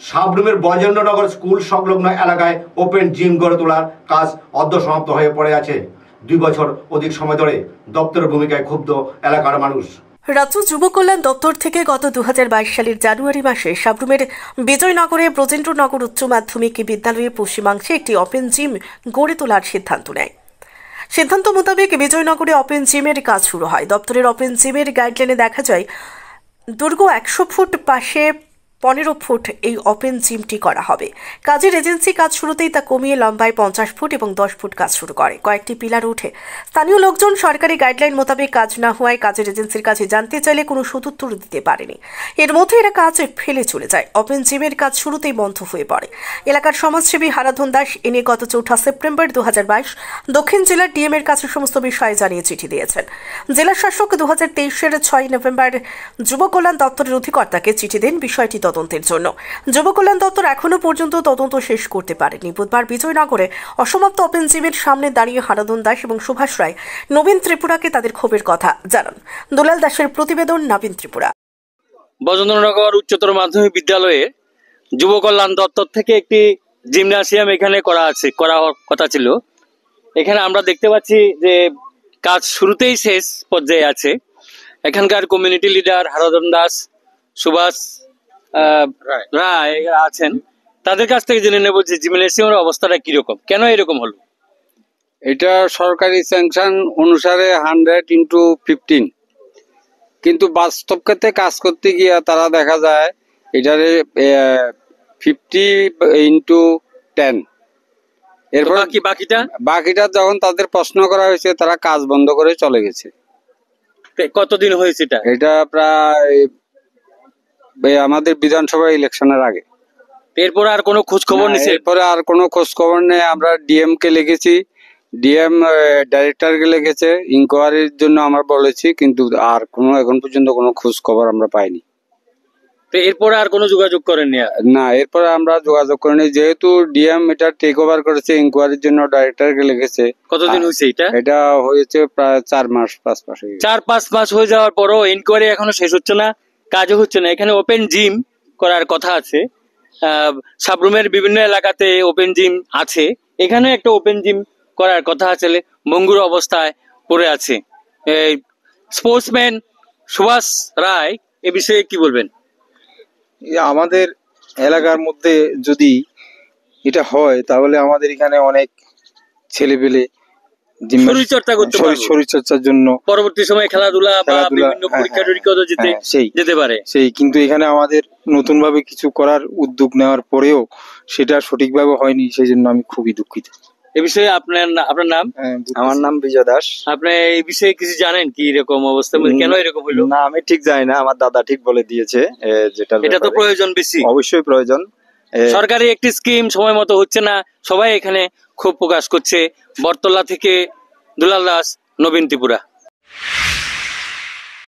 সাবরুমের Bajendranagar school সংলগ্ন এলাকায় open gym গড়ে তোলার কাজ অর্ধসমাপ্ত হয়ে পড়ে আছে। 2 বছর অধিক সময় ধরে দপ্তরের ভূমিকায় ক্ষুব্ধ এলাকার মানুষ। রাজ্য যুব কল্যাণ দপ্তর থেকে গত 2022 সালের জানুয়ারি মাসে সাবরুমের বিজয়নগরে ব্রজেন্দ্রনগর উচ্চ মাধ্যমিক বিদ্যালয়ের পশ্চিমাংশে একটি ওপেন জিম গড়ে তোলার সিদ্ধান্ত নেয়। সিদ্ধান্ত মোতাবেক বিজয়নগরে ওপেন জিমের কাজ শুরু হয়। দপ্তরের ওপেন জিমের গাইডলাইনে দেখা যায় দৈর্ঘ্য 100 ফুট পাশে 15 ফুট এই ওপেন জিমটি করা হবে। কাজের এজেন্সি কাজ শুরুতেই তা কমিয়ে লম্বায় 50 ফুট এবং 10 ফুট কাজ শুরু করে। কয়েকটি পিলার উঠে স্থানীয় লোকজন সরকারি গাইডলাইন মোতাবেক কাজ না হওয়ায় কাজের এজেন্সির কাছে জানতে চাইলে কোনো সদুত্তর দিতে পারেনি। এর মধ্যে এরা কাজ ফেলে চলে যায়। ওপেন জিমের কাজ শুরুতেই বন্ধ হয়ে পড়ে। এলাকার সমাজসেবী হারাধন দাস এ নিয়ে গত 4 সেপ্টেম্বর 2022 দক্ষিণ জেলার ডিএম এর কাছে সমস্ত বিষয়ে জানিয়ে চিঠি দিয়েছেন। জেলা শাসক 2023-এর 6 নভেম্বর যুব কল্যাণ দপ্তরের অধিকর্তাকে চিঠি দেন বিষয়টি তদন্তের জন্য। যুব কল্যাণ দপ্তর এখনো পর্যন্ত তদন্ত শেষ করতে পারেনি। বুধবার বিজয়নগরে অসমাপ্ত ওপেন জিমের সামনে দাঁড়িয়ে হারাধন দাস এবং সুভাষ রায় নবীন ত্রিপুরাকে তাদের ক্ষোভের কথা জানান। দুলাল দাসের প্রতিবেদন, নবীন ত্রিপুরা। ব্রজেন্দ্রনগর উচ্চতর মাধ্যমিক বিদ্যালয়ে যুব কল্যাণ দপ্তর থেকে একটি জিমনাসিয়াম এখানে করার কথা ছিল। এখানে আমরা দেখতে পাচ্ছি যে কাজ শুরুতেই শেষ পর্যায়ে আছে। এখানকার কমিউনিটি লিডার হারাধন দাস, সুভাষ রায় আছেন। তাদের কাছ থেকে জেনে নেব যে জিমনেসিয়ামের অবস্থাটা কিরকম, কেন এরকম হলো। এটা সরকারি স্যাংশন অনুসারে 100x15, কিন্তু বাস্তব ক্ষেত্রে কাজ করতে গিয়ে তারা দেখা যায় এটারে 50x10। এরপর বাকিটা যখন তাদের প্রশ্ন করা হয়েছে তারা কাজ বন্ধ করে চলে গেছে। কতদিন হয়েছে এটা প্রায় আমাদের বিধানসভা ইলেকশনের আগে। এরপর আর কোনো খোঁজ খবর নেই? এরপরে আর কোনো খোঁজ খবর নেই। আমরা ডিএম কে লিখেছি, ডিএম ডাইরেক্টরকে লিখেছে, ইনকোয়ারির জন্য আমরা বলেছি, কিন্তু আর কোনো এখন পর্যন্ত কোনো খোঁজ খবর আমরা পাইনি। এরপরে আর কোনো যোগাযোগ করেননি? না, এরপরে আমরা যোগাযোগ করিনি, যেহেতু ডিএম এটা টেক ওভার করেছে। ইনকোয়ারির জন্য ডাইরেক্টরকে লিখেছে। কতদিন হয়েছে এটা? এটা হয়েছে প্রায় 4 মাস 5 মাস। 4-5 মাস হয়ে যাওয়ার পরও ইনকোয়ারি এখনো শেষ হচ্ছে না, কাজও হচ্ছে না। এখানে ওপেন জিম করার কথা আছে। সাবরুমের বিভিন্ন এলাকাতে ওপেন জিম আছে, এখানে একটা ওপেন জিম করার কথা আছে, ভঙ্গুর অবস্থায় পড়ে আছে। স্পোর্টসম্যান সুভাষ রায় এ বিষয়ে কি বলবেন? আমাদের এলাকার মধ্যে যদি এটা হয় তাহলে আমাদের এখানে অনেক ছেলেপেলে শরীরচর্চার জন্য পরবর্তী সময় খেলাধুলা বা বিভিন্ন পরীক্ষা টরীক্ষা যেতে পারে। কিন্তু এখানে আমাদের নতুন ভাবে কিছু করার উদ্যোগ নেওয়ার পরেও সেটা সঠিকভাবে হয়নি, সেই জন্য আমি খুবই দুঃখিত। এই বিষয়ে আপনার নাম? আমার নাম বিজয় দাস। আপনি এই বিষয়ে কিছু জানেন কি, এরকম অবস্থা কেন এরকম হলো? না, আমি ঠিক জানি না, আমার দাদা ঠিক বলে দিয়েছে। এটা তো প্রয়োজন বেশি, অবশ্যই প্রয়োজন। সরকারি একটি স্কিম সময় মতো হচ্ছে না, সবাই এখানে ক্ষোভ প্রকাশ করছে। বটতলা থেকে দুলাল দাস, নবীন ত্রিপুরা।